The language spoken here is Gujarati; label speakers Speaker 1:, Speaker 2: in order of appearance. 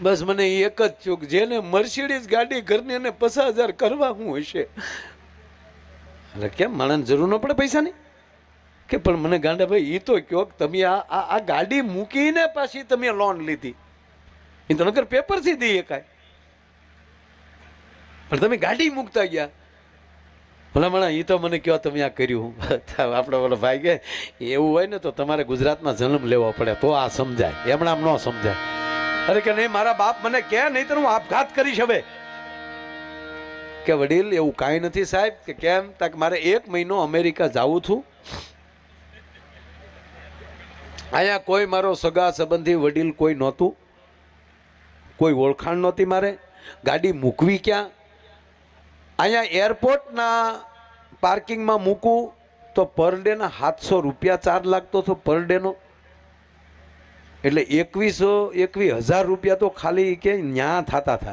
Speaker 1: બસ મને એક જ થયું કે જેને મર્સિડીઝ ગાડી ઘરની અને 50,000 કરવા હું હશે. એટલે કેમ માણસને જરૂર ન પડે પૈસાની? કે પણ મને ગાંડા ભાઈ એ તો કયો તમે આ ગાડી મૂકીને પાછી તમે લોન લીધી, એ તો નકર પેપરથી દઈએ કાંઈ, પણ તમે ગાડી મૂકતા ગયા. ભલામણા એ તો મને કયો તમે આ કર્યું. આપણે બોલો ભાઈ કે એવું હોય ને તો તમારે ગુજરાતમાં જન્મ લેવો પડે તો આ સમજાય, એમણામ ન સમજાય. અરે કે નહીં મારા બાપ મને કે નહીં તો હું આપઘાત કરીશ હવે. કે વડીલ એવું કાંઈ નથી સાહેબ. કે કેમ? તક મારે 1 મહિનો અમેરિકા જાવું છું. અહીંયા કોઈ મારો સગા સંબંધી વડીલ કોઈ નહોતું, કોઈ ઓળખાણ નહોતી. મારે ગાડી મૂકવી ક્યાં? અહીંયા એરપોર્ટના પાર્કિંગમાં મૂકું તો પર ડેના 700 રૂપિયા ચાર્જ લાગતો હતો પર ડેનો. એટલે 21,000 રૂપિયા તો ખાલી કે ન્યા થતા થાય.